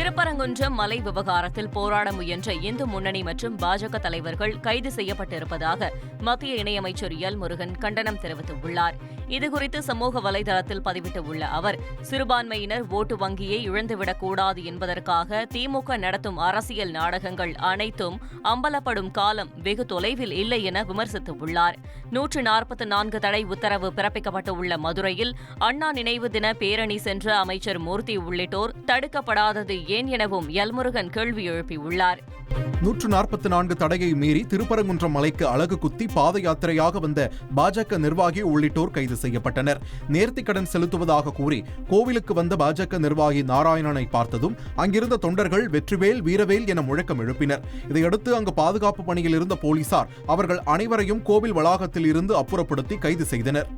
திருப்பரங்குன்றம் மலை விவகாரத்தில் போராட முயன்ற இந்து முன்னணி மற்றும் பாஜக தலைவர்கள் கைது செய்யப்பட்டிருப்பதாக மத்திய இணையமைச்சர் எல் முருகன் கண்டனம் தெரிவித்துள்ளார். இதுகுறித்து சமூக வலைதளத்தில் பதிவிட்டுள்ள அவர், சிறுபான்மையினர் ஓட்டு வங்கியை இழந்துவிடக்கூடாது என்பதற்காக திமுக நடத்தும் அரசியல் நாடகங்கள் அனைத்தும் அம்பலப்படும் காலம் வெகு தொலைவில் இல்லை என விமர்சித்துள்ளார். 144 தடை உத்தரவு பிறப்பிக்கப்பட்டுள்ள மதுரையில் அண்ணா நினைவு தின பேரணி சென்ற அமைச்சர் மூர்த்தி உள்ளிட்டோர் தடுக்கப்படாதது ஏன் எனவும் எல்முருகன் கேள்வி எழுப்பியுள்ளார். 144 தடையை மீறி திருப்பரங்குன்றம் மலைக்கு அலகு குத்தி பாத யாத்திரையாக வந்த பாஜக நிர்வாகி உள்ளிட்டோர் கைது செய்யப்பட்டனர். நேர்த்திக்கடன் செலுத்துவதாக கூறி கோவிலுக்கு வந்த பாஜக நிர்வாகி நாராயணனை பார்த்ததும் அங்கிருந்த தொண்டர்கள் வெற்றிவேல் வீரவேல் என முழக்கம் எழுப்பினர். இதையடுத்து அங்கு பாதுகாப்பு பணியில் இருந்த போலீசார் அவர்கள் அனைவரையும் கோவில் வளாகத்தில் இருந்து அப்புறப்படுத்தி கைது செய்தனர்.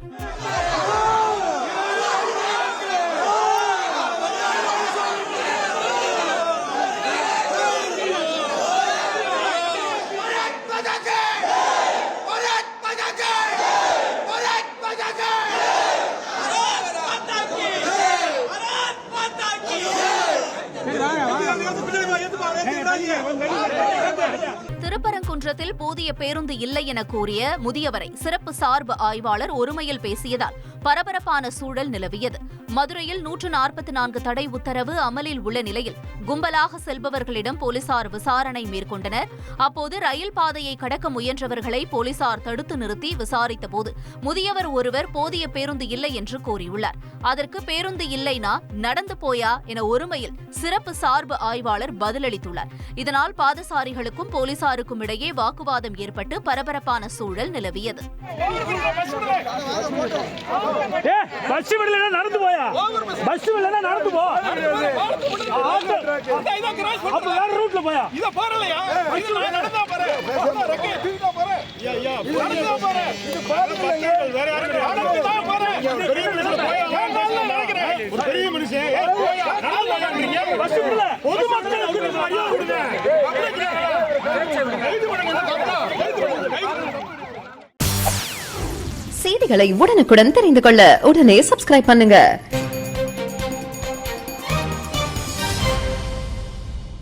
திருப்பரங்குன்றத்தில் போதிய பேருந்து இல்லை என கூறிய முதியவரை சிறப்பு சார்பு ஆய்வாளர் ஒருமையில் பேசியதால் பரபரப்பான சூழல் நிலவியது. மதுரையில் 144 தடை உத்தரவு அமலில் உள்ள நிலையில் கும்பலாக செல்பவர்களிடம் போலீசார் விசாரணை மேற்கொண்டனர். அப்போது ரயில் பாதையை கடக்க முயன்றவர்களை போலீசார் தடுத்து நிறுத்தி விசாரித்தபோது முதியவர் ஒருவர் போதிய பேருந்து இல்லை என்று கூறியுள்ளார். அதற்கு பேருந்து இல்லைனா நடந்து போயா என ஒருமையில் சிறப்பு சார்பு ஆய்வாளர் பதிலளித்துள்ளார். இதனால் பாதசாரிகளுக்கும் போலீசாருக்கும் இடையே வாக்குவாதம் ஏற்பட்டு பரபரப்பான சூழல் நிலவியது. செய்திகளை உடனுக்குடன் தெரிந்து கொள்ள உடனே சப்ஸ்கிரைப் பண்ணுங்க.